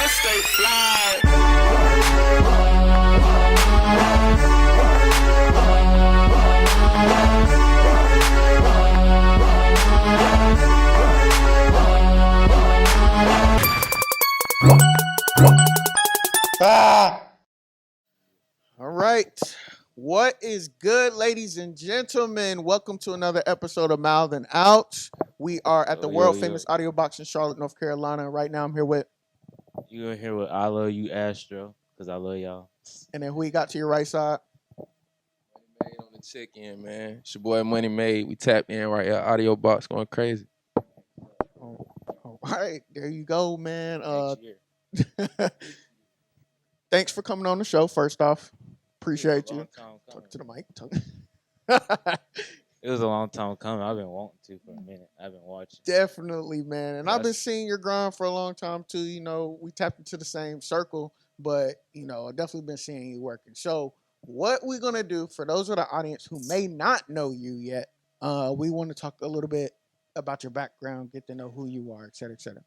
stay fly. All right. What is good, ladies and gentlemen? Welcome to another episode of Mouthin Out. We are at the world famous audio box in Charlotte, North Carolina. Right now, I'm here with. You in here with I love you, Astro, because I love y'all. And then who you got to your right side? Money Made on the check-in, man. It's your boy Money Made. We tapped in right here. Audio box going crazy. All right. There you go, man. Next year. Thanks for coming on the show, first off. Appreciate It was a you. long time coming. Talk to the mic. It was a long time coming. I've been wanting to for a minute. I've been watching. Definitely, man. And I've been That's- seeing your grind for a long time too. You know, we tapped into the same circle, but you know, I've definitely been seeing you working. So, what we're gonna do for those of the audience who may not know you yet, we want to talk a little bit about your background, get to know who you are, et cetera, et cetera.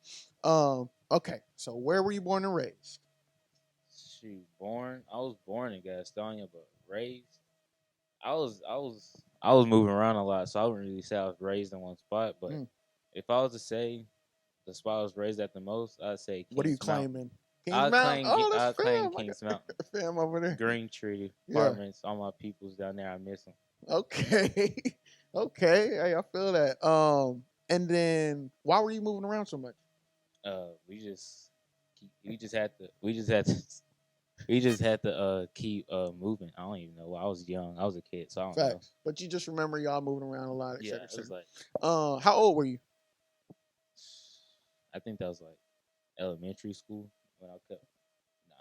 Okay, so where were you born and raised? Shoot, I was born in Gastonia, but raised. I was moving around a lot, so I wouldn't really say I was raised in one spot. But if I was to say the spot I was raised at the most, I'd say Kings What are you Mountain. claiming? I claim Kings Mountain. Fam over there. Green Tree Yeah. Apartments. All my peoples down there, I miss them. Okay. Okay. Hey, I feel that. And then why were you moving around so much? We just had to keep moving. I don't even know. I was young. I was a kid, so I don't know. Facts. But you just remember y'all moving around a lot, et Yeah, cetera, et it was cetera. like How old were you? I think that was like elementary school when I cut.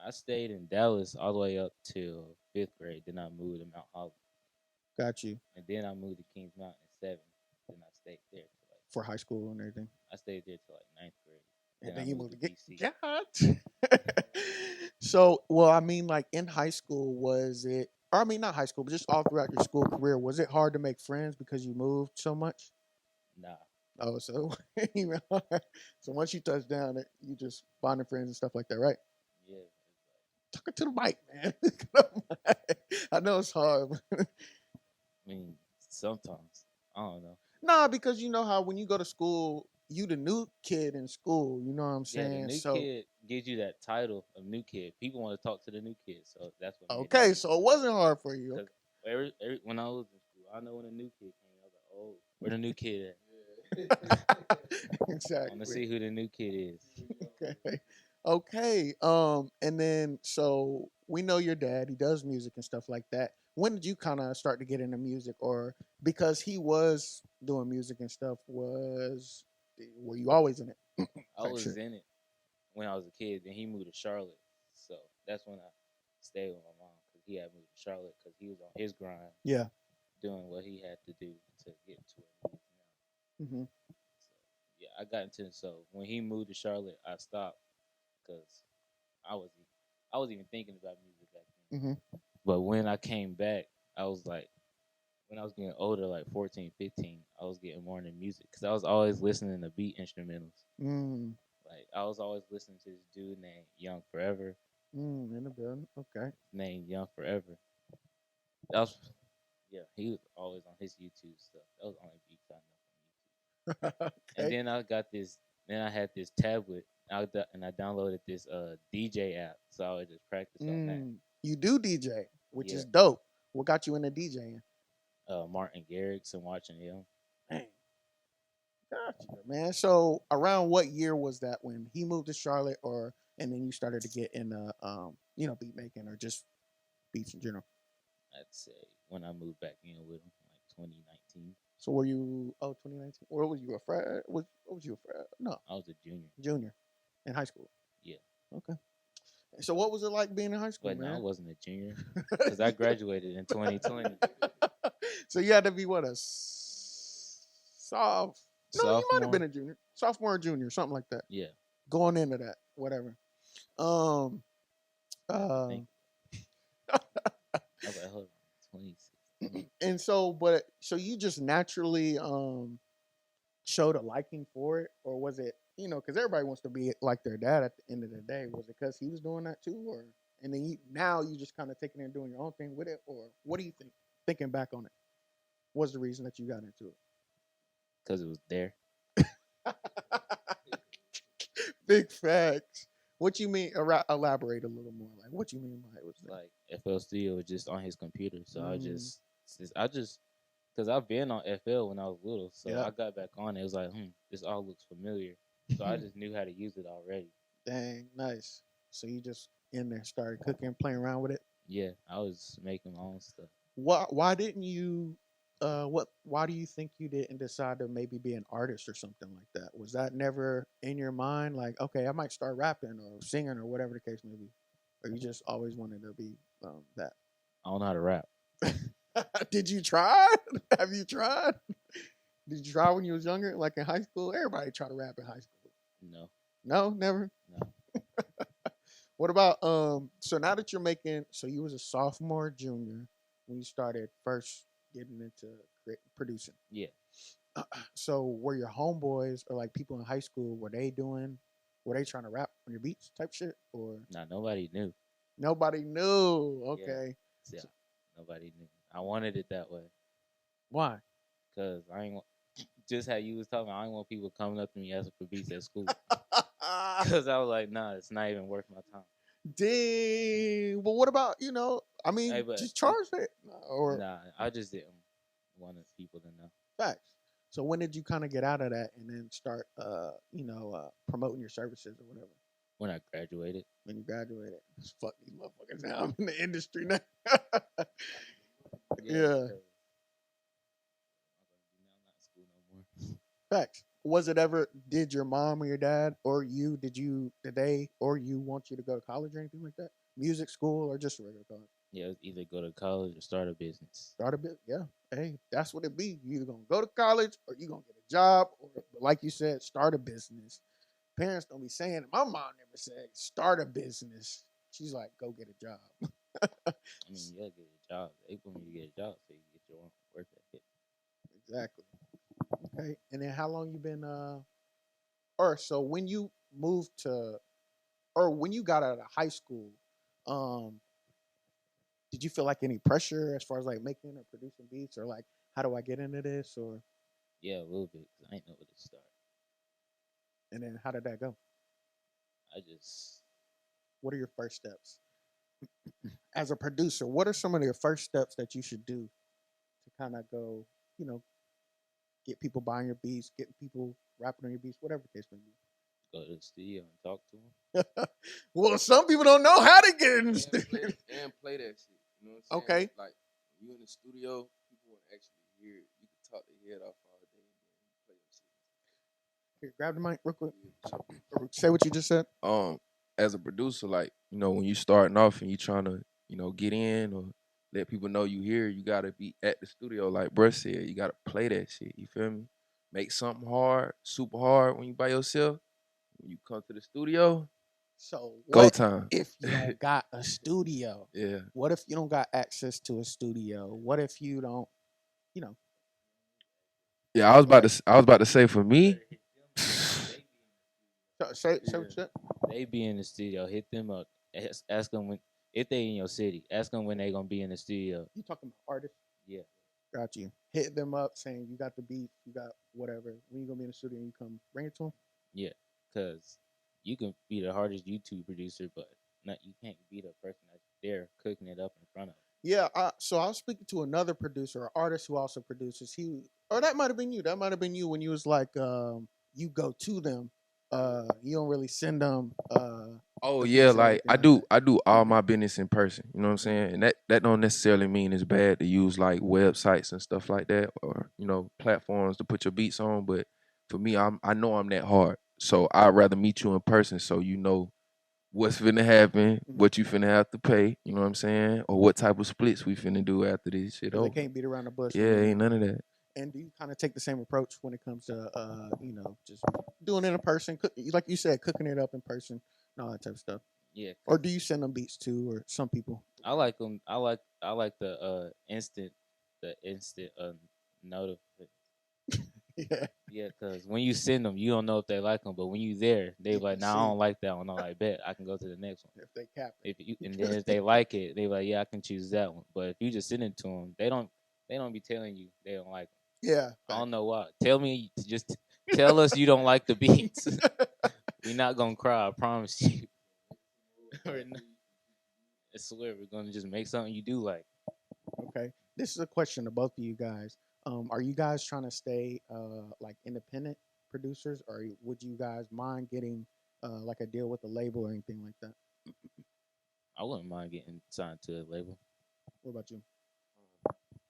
I stayed in Dallas all the way up till 5th grade. Then I moved to Mount Holly, Got you. and then I moved to Kings Mountain in 7th. Then I stayed there till For high school and everything. I stayed there till like 9th grade. And I then you moved to DC. Got. So, well, I mean, like in high school, was it, or I mean, not high school, but just all throughout your school career, was it hard to make friends because you moved so much? Nah. Oh, so so once you touch down, you just bonding friends and stuff like that, right? Yeah. Talking to the mic, man. I know it's hard. I mean, sometimes I don't know. Nah, because you know how when you go to school, you the new kid in school. You know what I'm saying? Yeah, the new kid gives you that title of new kid. People want to talk to the new kid, so that's what. Okay, so it wasn't hard for you. Every when I was in school, I know when a new kid came. I was like, oh, where the new kid at? Exactly. I want to see who the new kid is. Okay. Okay. And then so we know your dad. He does music and stuff like that. When did you kind of start to get into music, or because he was doing music and stuff, were you always in it? I was in it when I was a kid. Then he moved to Charlotte, so that's when I stayed with my mom because he had moved to Charlotte because he was on his grind. Yeah. Doing what he had to do to get to where he is now. Mm-hmm. So, yeah, I got into it. So when he moved to Charlotte, I stopped because I was even thinking about music back then. Mm-hmm. But when I came back, I was like, when I was getting older, like 14, 15, I was getting more into music because I was always listening to beat instrumentals. Like I was always listening to this dude named Young Forever. In the building. Okay. Named Young Forever. That was, yeah, he was always on his YouTube stuff. That was the only beats I know from YouTube. Okay. And then I got this. Then I had this tablet, and I downloaded this DJ app, so I would just practice on that. You do DJ, which is dope. What got you into DJing? Martin Garrix and watching him. Dang. Gotcha, man. So around what year was that when he moved to Charlotte, and then you started to get into beat making or just beats in general? I'd say when I moved back in with him, like 2019. So were you 2019? Or was you a frat? What was you a frat? No. I was a junior. Junior. In high school. Yeah. Okay. So what was it like being in high school, man? No, I wasn't a junior because I graduated in 2020. So you had to be what, a sophomore? No, you might have been a junior. Sophomore or junior, something like that. Yeah. Going into that, whatever. I think. I was like, hold on, 26. And so you just naturally showed a liking for it, or was it because everybody wants to be like their dad at the end of the day. Was it because he was doing that too, or and then now you just kind of taking it and doing your own thing with it, or what do you think? Thinking back on it, what's the reason that you got into Because it was there. it? Big facts. What you mean? Elaborate a little more. Like, what you mean by it was there? Like FL Studio was just on his computer, so Mm. I just, because I've been on FL when I was little, so Yeah. I got back on it. It was like, this all looks familiar, so I just knew how to use it already. Dang, nice. So you just in there started cooking, playing around with it. Yeah, I was making my own stuff. Why didn't you? Why do you think you didn't decide to maybe be an artist or something like that? Was that never in your mind? Like, okay, I might start rapping or singing or whatever the case may be, or you just always wanted to be that? I don't know how to rap. Did you try? Have you tried? Did you try when you was younger, like in high school? Everybody try to rap in high school. No. No, never. No. What about so now that you're making, so you was a sophomore, junior when you started first getting into producing. Yeah. So were your homeboys or like people in high school, were they trying to rap on your beats type shit, or Nah, nobody knew. nobody knew? Okay. Yeah, nobody knew. I wanted it that way. Why? Cause I ain't want, just how you was talking. I ain't want people coming up to me asking for beats at school. Cause I was like, nah, it's not even worth my time. Dang. But what about I mean, Hey, but just charge it or nah, I just didn't want people to know. facts. So when did you kind of get out of that and then start, promoting your services or whatever? When I graduated. When you graduated, just fuck these motherfuckers now. I'm in the industry now. Yeah. Facts. Was it ever? Did your mom or your dad or you? Did they or you want you to go to college or anything like that? Music school or just regular college? Yeah, either go to college or start a business. Start a bit. Yeah. Hey, that's what it be. You either gonna go to college or you gonna get a job, or like you said, start a business. Parents don't be saying it. My mom never said start a business. She's like, go get a job. I mean, you gotta get a job. They want you to get a job so you get your own work ethic. Exactly. Okay. And then how long you been or so when you moved to or when you got out of high school, um, did you feel like any pressure as far as like making or producing beats or like how do I get into this or Yeah, a little bit. Cause I ain't know where to start. and then how did that go? What are your first steps? As a producer, what are some of your first steps that you should do to kind of go, get people buying your beats, getting people rapping on your beats, whatever the case may be? Go to the studio and talk to them. Well, some people don't know how to get in the studio. And play that shit. You know what I'm saying? Okay. Like, when you in the studio, people will actually hear it. You can talk their head off all day and then play your shit. Here, grab the mic real quick. Say what you just said. As a producer, like, when you starting off and you trying to, get in or let people know you here, you gotta be at the studio. Like bruh said, you gotta play that shit. You feel me? Make something hard, super hard when you by yourself. When you come to the studio, So go what time. if you don't got a studio? Yeah. What if you don't got access to a studio? What if you don't, you know? Yeah, I was about to say for me. Say what you said. They be in the studio. Hit them up. Ask them if they in your city. Ask them when they gonna be in the studio. You talking about artists? Yeah. Got you. Hit them up saying you got the beat, you got whatever. When you gonna be in the studio, you come bring it to them. Yeah, cause you can be the hardest YouTube producer, but you can't be the person that's there cooking it up in front of. Yeah. So I was speaking to another producer, an artist who also produces. Or that might have been you. That might have been you when you was like, you go to them. You don't really send them. Oh the yeah, beats or like anything I do all my business in person. You know what I'm saying? And that don't necessarily mean it's bad to use like websites and stuff like that, or platforms to put your beats on. But for me, I know I'm that hard, so I'd rather meet you in person so you know what's finna happen, what you finna have to pay. You know what I'm saying? Or what type of splits we finna do after this shit Because they over. can't beat around the bush. Yeah, ain't none of that. And do you kind of take the same approach when it comes to, just doing it in person? Like you said, cooking it up in person and all that type of stuff. Yeah. Or do you send them beats too, or some people? I like them. I like the instant notification. Yeah. Yeah, because when you send them, you don't know if they like them. But when you there, they You like, can nah, I see don't like that one. I'm like, bet I can go to the next one. if they cap it. If you and then if they like it, they like, yeah, I can choose that one. But if you just send it to them, they don't be telling you they don't like them. Yeah. I Fact. don't know why. Tell me, just tell us you don't like the beats. We're not gonna cry. I promise you. We're not- I swear we're gonna just make something you do like. Okay. This is a question to both of you guys. Are you guys trying to stay like independent producers, or would you guys mind getting like a deal with a label or anything like that? I wouldn't mind getting signed to a label. What about you?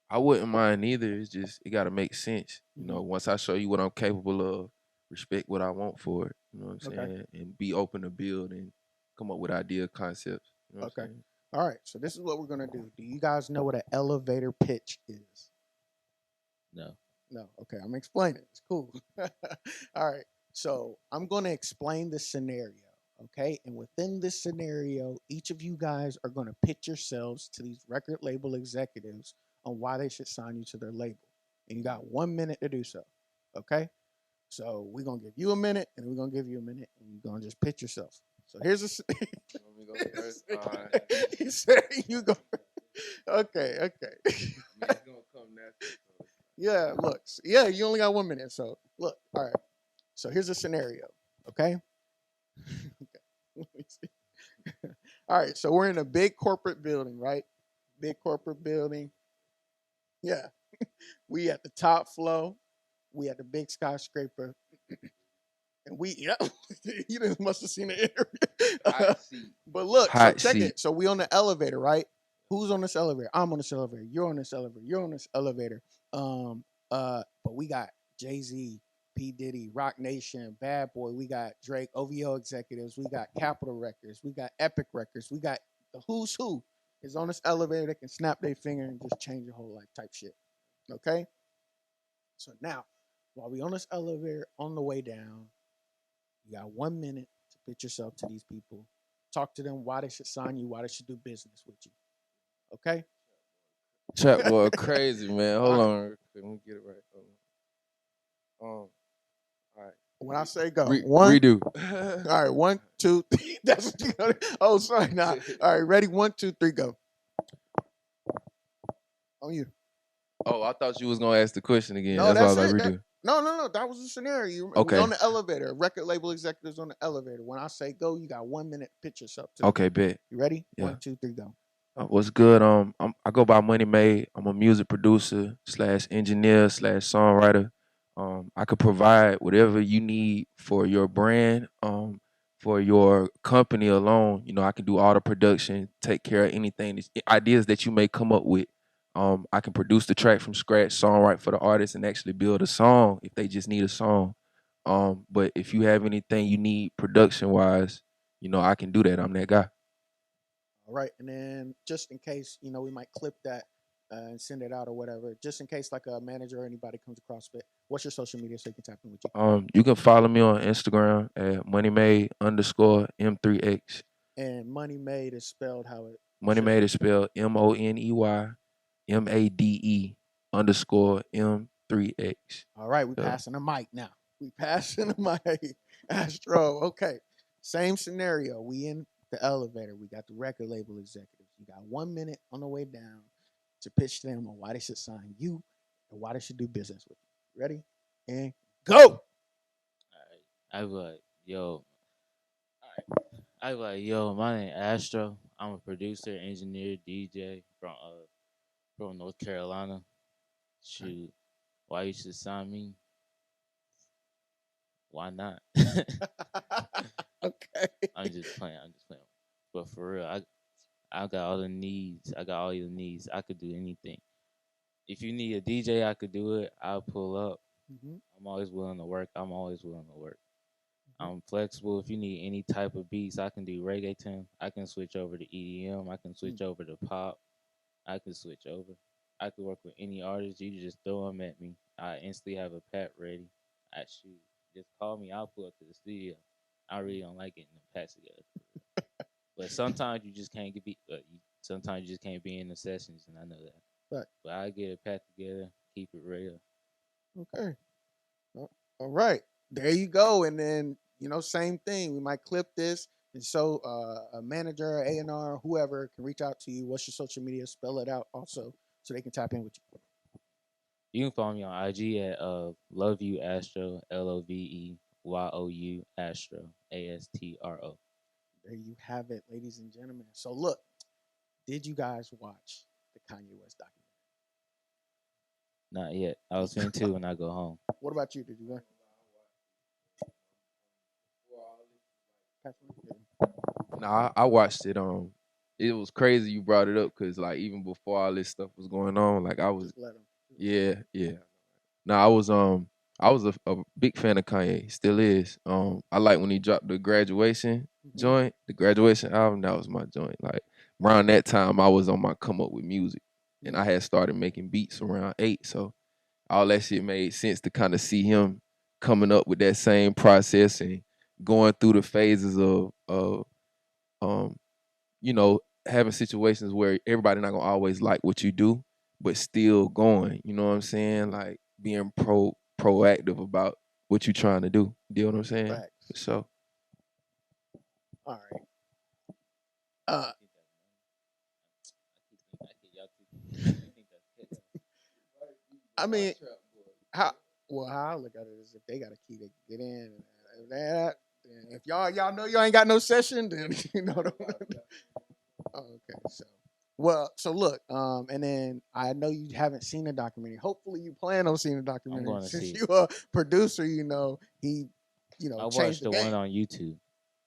I wouldn't mind either. It's just it gotta make sense. Mhm. Once I show you what I'm capable of, respect what I want for it. You know what I'm Okay. saying? And be open to build and come up with idea concepts. You know what Okay. I'm saying? All right. So this is what we're gonna do. Do you guys know what an elevator pitch is? No. No. Okay. I'm explaining. It's cool. All right. So I'm gonna explain the scenario. Okay. And within this scenario, each of you guys are gonna pitch yourselves to these record label executives on why they should sign you to their label. And you got 1 minute to do so. Okay. So we're gonna give you a minute, and we're gonna give you a minute, and you're gonna just pitch yourself. So here's a. You want me to go first? All right. He said you go. Okay, okay. I mean, it's gonna come natural. So Yeah, look. Yeah, you only got 1 minute. So look. All right. So here's a scenario. Okay. Okay. Let me see. All right. So we're in a big corporate building, right? Big corporate building. Yeah. We at the top floor. We at the big skyscraper. And we, yeah, you just must have seen the interview. hot seat. But look, so Hot check seat. it. So we on the elevator, right? Who's on this elevator? I'm on this elevator. You're on this elevator. You're on this elevator. But we got Jay-Z, P. Diddy, Rock Nation, Bad Boy. We got Drake, OVO executives. We got Capitol Records. We got Epic Records. We got the who's who is on this elevator that can snap their finger and just change your whole life type shit. Okay? So now, while we on this elevator on the way down, you got 1 minute to pitch yourself to these people. Talk to them why they should sign you, why they should do business with you. Okay? Chat boy, crazy man. Hold All right. on, let me get it right. All right. When I say go, Redo. All right, 1, 2, 3. That's what you got. Oh, sorry, nah. All right, ready? 1, 2, 3, go. On you. Oh, I thought you was gonna ask the question again. No, That's why I that's was like it. redo. No. That was the scenario. We Okay. on the elevator. Record label executives on the elevator. When I say go, you got 1 minute to pitch yourself to them. Okay, bet. You ready? Yeah. 1, 2, 3, go. What's good? I go by Money Made. I'm a music producer / engineer / songwriter. I could provide whatever you need for your brand, for your company alone. I can do all the production, take care of anything, ideas that you may come up with. I can produce the track from scratch, songwrite for the artist, and actually build a song if they just need a song. But if you have anything you need production wise, I can do that. I'm that guy. All right. And then just in case, we might clip that and send it out or whatever, just in case like a manager or anybody comes across it, what's your social media so you can tap in with you? You can follow me on Instagram at moneymade_M3X. And Money Made is spelled how it Money should. Made is spelled MoneyMade_M3X. All right, we passing the mic now. We passing the mic. Astro. Okay. Same scenario. We in the elevator. We got the record label executives. You got 1 minute on the way down to pitch them on why they should sign you and why they should do business with you. Ready? And go. All right. I be like, yo. All right. I be like, yo, my name Astro. I'm a producer, engineer, DJ from North Carolina. Shoot, why you should sign me? Why not? Okay. I'm just playing. But for real, I got all the needs. I got all your needs. I could do anything. If you need a DJ, I could do it. I'll pull up. Mm-hmm. I'm always willing to work. I'm flexible. If you need any type of beats, I can do reggaeton. I can switch over to EDM. I can switch over to pop. I can switch over. I could work with any artist. You just throw them at me. I instantly have a pat ready. I shoot. Just call me. I'll pull up to the studio. I really don't like getting the pats together. But sometimes you just can't sometimes you just can't be in the sessions, and I know that. Right. But I get a pat together, keep it real. Okay. Well, All right, there you go. And then same thing. We might clip this and so a manager, A&R, whoever can reach out to you. What's your social media? Spell it out also so they can tap in with you. You can follow me on IG at Love You Astro, LOVEYOU Astro, ASTRO. There you have it, ladies and gentlemen. So look, did you guys watch the Kanye West documentary? Not yet. I was finna too when I go home. What about you? Did you watch? Nah, I watched it. It was crazy you brought it up because like even before all this stuff was going on, like I was, Just let him. yeah. Nah, I was a big fan of Kanye. Still is. I like when he dropped the graduation joint, the graduation album. That was my joint. Like around that time, I was on my come up with music, and I had started making beats around 8. So all that shit made sense to kind of see him coming up with that same process and going through the phases of um having situations where everybody not gonna always like what you do, but still going. You know what I'm saying? Like being proactive about what you're trying to do. You know what I'm saying? Facts. So All right. Uh, I mean, how I look at it is if they got a key to get in, and that, if y'all know y'all ain't got no session, then oh, okay, so look, and then I know you haven't seen the documentary. Hopefully, you plan on seeing the I'm documentary going to since see you a producer. He, I changed watched the the one game. on YouTube.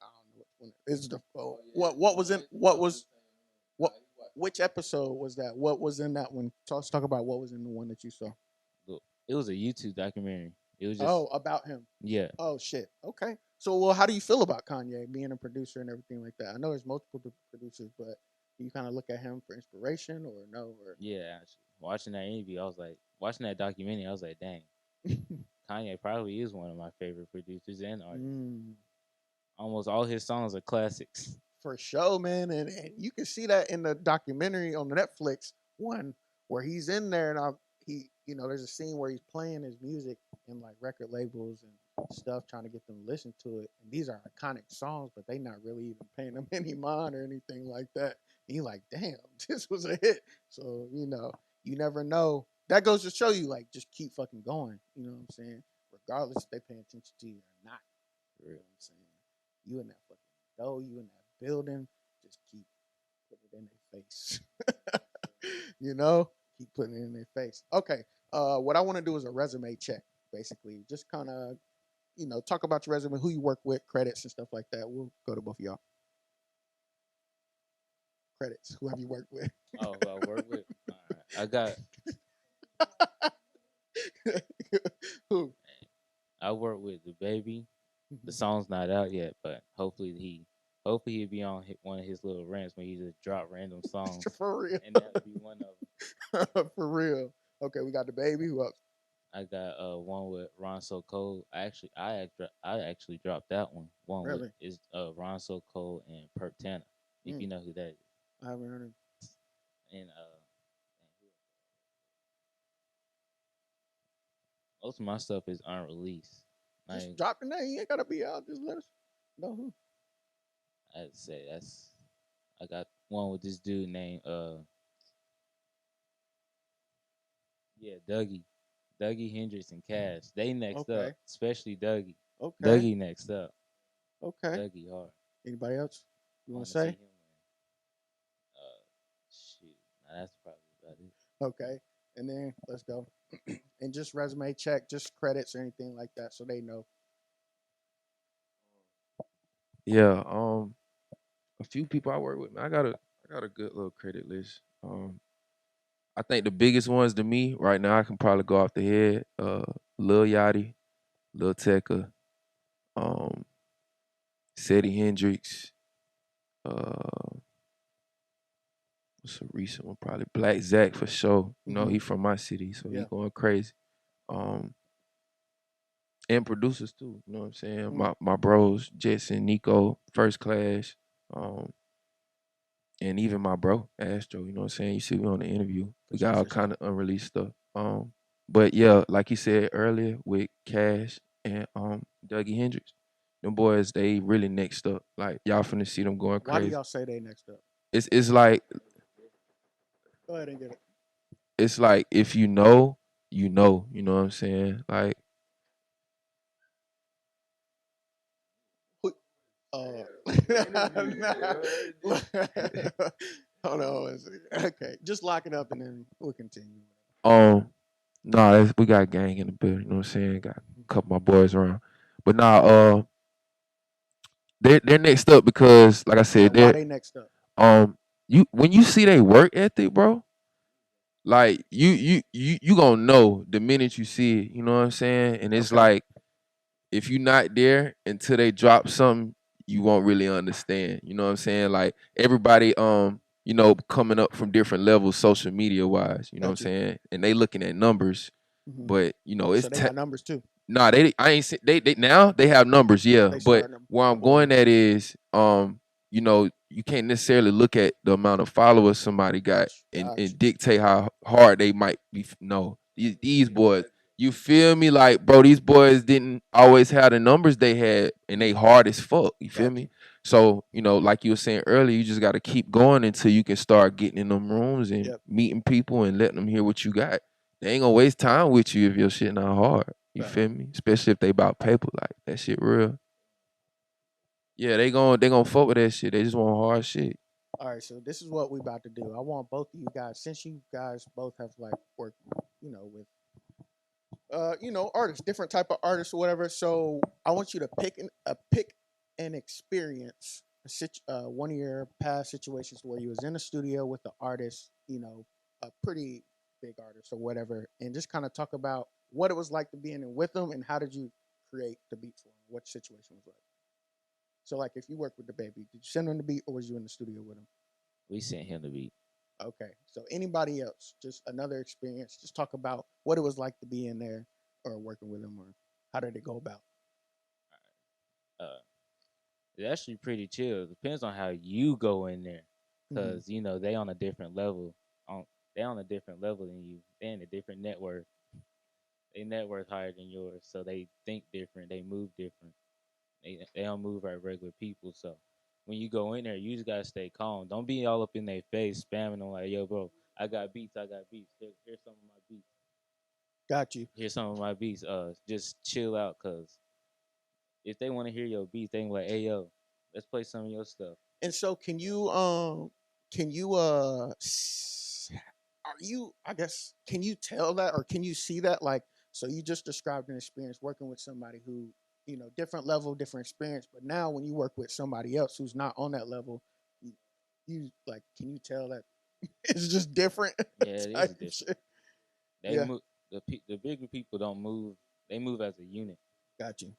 I don't know which one. Is the what was in what was what which episode was that? What was in that one? Let's talk about what was in the one that you saw. Look, it was a YouTube documentary. It was just Oh, about him. yeah. Oh shit. Okay. So, well, how do you feel about Kanye being a producer and everything like that? I know there's multiple producers, but do you kind of look at him for inspiration or no? Or Yeah, actually. Watching that interview, I was like, watching that documentary, I was like, dang, Kanye probably is one of my favorite producers and artists. Almost all his songs are classics. For sure, man, and you can see that in the documentary on the Netflix one where he's in there, and there's a scene where he's playing his music in like record labels and stuff, trying to get them to listen to it. And these are iconic songs, but they not really even paying them any mind or anything like that. And you like, damn, this was a hit. So you never know. That goes to show you, like, just keep fucking going. You know what I'm saying? Regardless if they pay attention to you or not. You know what I'm saying? You in that fucking you in that building, just keep putting it in their face. Keep putting it in their face. Okay. What I want to do is a resume check, basically. Just kind of, talk about your resume, who you work with, credits and stuff like that. We'll go to both of y'all. Credits. Who have you worked with? Oh, who I work with? All right. I got. Who? I work with the baby. The song's not out yet, but hopefully he'll be on one of his little rants when he just drop random songs. For real. And that'll be one of them. For real. Okay, we got the baby. Who else? I got one with Ron So Cold. I actually dropped that one. One really? with is Ron So Cold and Perk Tanner. If you know who that is. I haven't heard him. And most of my stuff is unreleased. Just drop the name. You ain't gotta be out. Just let us know who. I'd say I got one with this dude named Dougie Hendricks and Cash. They next up, especially Dougie. Okay. Dougie next up. Okay. Dougie hard. Anybody else you want to say? Shoot, that's probably about it. Okay, and then let's go. And just resume check, just credits or anything like that, so they know. Yeah, a few people I work with, man. I got a good little credit list. I think the biggest ones to me right now, I can probably go off the head. Lil Yachty, Lil Tecca, Seddy Hendrix. What's a recent one? Probably Black Zach for sure. You know, he from my city, so he going crazy. And producers too. You know what I'm saying? My bros, Jetson, Nico, First Class, and even my bro, Astro. You know what I'm saying? You see me on the interview. We got all kind of unreleased stuff. But yeah, like you said earlier with Cash, and Dougie Hendrix. Them boys, they really next up. Like y'all finna see them going Why do crazy. y'all say they next up? It's like Go ahead and get it. it's like if you know, you know. You know what I'm saying? Like Oh. Hold on one second. Okay, just lock it up and then we'll continue. um, nah, we got gang in the building. You know what I'm saying? Got a couple of my boys around, but nah, they're next up because, like I said, And why they're they next up? you when you see they work ethic, bro. Like you gonna know the minute you see it. You know what I'm saying? And it's Okay, like if you're not there until they drop something, you won't really understand. You know what I'm saying? Like everybody, coming up from different levels, social media wise. You know what I'm got you. saying? And they looking at numbers, Hmm. but So they got numbers too. nah, I ain't they now they have numbers, yeah. They But start them where I'm pulling going up. at is you can't necessarily look at the amount of followers somebody got Got and you. dictate how hard they might be. No, these boys, you feel me? Like, bro, these boys didn't always have the numbers they had and they hard as fuck. You feel Got me? you. So, like you were saying earlier, you just gotta keep going until you can start getting in them rooms and Yep. meeting people and letting them hear what you got. They ain't gonna waste time with you if your shit not hard. You Right. feel me? Especially if they about paper, like that shit real. Yeah, they gonna fuck with that shit. They just want hard shit. All right, so this is what we about to do. I want both of you guys, since you guys both have like worked, with artists, different type of artists or whatever. So I want you to pick an experience, one of your past situations where you was in a studio with the artist, a pretty big artist or whatever, and just kind of talk about what it was like to be in it with them and how did you create the beat for them? What situation was like? So like if you worked with the baby, did you send him the beat or was you in the studio with him? We sent him the beat. Okay. So anybody else, just another experience, just talk about what it was like to be in there or working with them or how did it go about? Uh, it's actually pretty chill. Depends on how you go in there, Mm-hmm. cause they on a different level. On they on a different level than you. They in a different network. They network higher than yours, so they think different. They move different. They don't move like regular people. So when you go in there, you just gotta stay calm. Don't be all up in their face, spamming them like, "Yo, bro, I got beats. I got beats. Here's some of my beats. Got you. Here's some of my beats. Just chill out, cause if they want to hear your beats, they can be like, hey, yo, let's play some of your stuff." And so can you are you I guess can you tell that or can you see that like so you just described an experience working with somebody who different level different experience but now when you work with somebody else who's not on that level you, you like can you tell that it's just different Yeah, it is type different. shit? They Yeah, move. The bigger people don't move. They move as a unit. got you.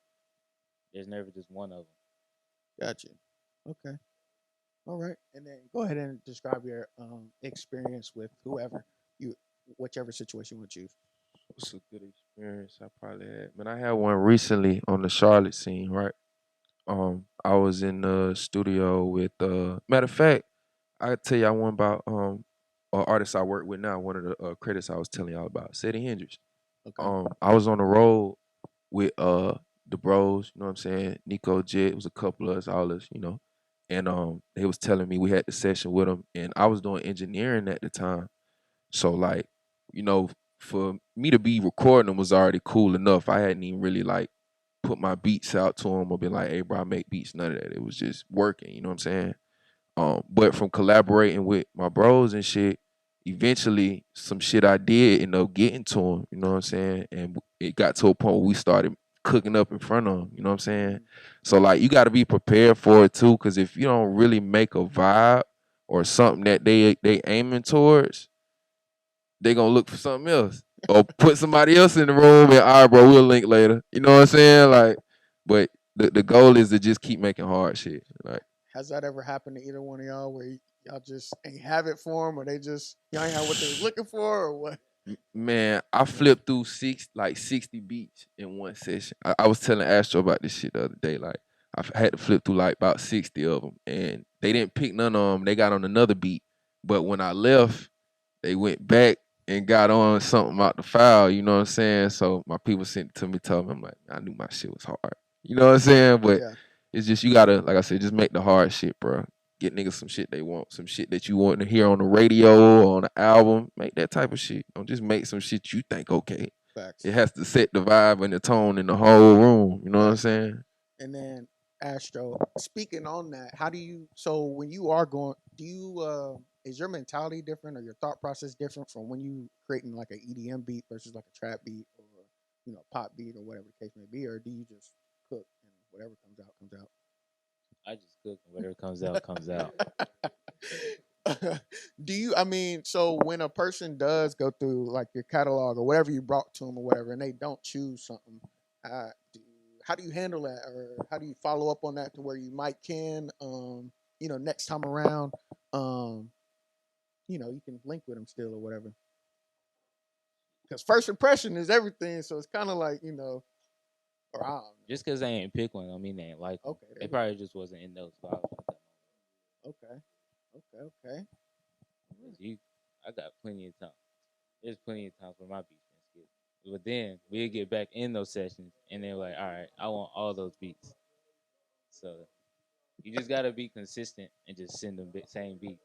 There's never just one of them. Got you. Okay. All right. And then go ahead and describe your experience with whoever you, whichever situation you would choose. What's a good experience I probably had? Man, I had one recently on the Charlotte scene, right? I was in the studio with matter of fact, I tell y'all one about an artist I work with now, one of the credits I was telling y'all about, Sadie Hendrix. Okay. I was on the road with the bros, you know what I'm saying? Nico Jet, it was a couple of us, all us, And they was telling me we had the session with them and I was doing engineering at the time. So like, you know, for me to be recording them was already cool enough. I hadn't even really like put my beats out to them or been like, hey bro, I make beats, none of that. It was just working, you know what I'm saying? But from collaborating with my bros and shit, eventually some shit I did end up getting to him, you know what I'm saying? And it got to a point where we started cooking up in front of him, you know what I'm saying? So like you gotta be prepared for it too, cause if you don't really make a vibe or something that they aiming towards, they gonna look for something else. Or put somebody else in the room and all right, bro, we'll link later. You know what I'm saying? Like, but the goal is to just keep making hard shit. Like Has that ever happened to either one of y'all where y'all just ain't have it for them or they just y'all ain't have what they was looking for or what? Man, I flipped through 60 beats in one session. I was telling Astro about this shit the other day. Like had to flip through like about 60 of them, and they didn't pick none of them. They got on another beat, but when I left, they went back and got on something out the foul, you know what I'm saying? So my people sent it to me, told me, I'm like, I knew my shit was hard. You know what I'm saying? But Yeah. it's just you gotta, like I said, just make the hard shit, bro. Get niggas some shit they want, some shit that you want to hear on the radio or on the album. Make that type of shit. Don't just make some shit you think okay. Facts. It has to set the vibe and the tone in the whole room. You know what I'm saying? And then Astro, speaking on that, how do you? So when you are going, do you? Is your mentality different or your thought process different from when you creating like an EDM beat versus like a trap beat or pop beat or whatever the case may be, or do you just cook and whatever comes out comes out? I just cook and whatever comes out comes out. Do you? I mean, so when a person does go through like your catalog or whatever you brought to them or whatever, and they don't choose something, uh, do, how do you handle that, or how do you follow up on that to where you might can, next time around, um, you can link with them still or whatever. Because first impression is everything, so it's kind of like or I don't Just because they ain't pick one, don't mean they ain't like know. them. Okay, They probably just wasn't in those vibes. okay, okay, okay. You, I got plenty of time. There's plenty of times where my beats been skipped. But then we'll get back in those sessions, and they're like, all right, I want all those beats. So you just gotta be consistent and just send them same beats.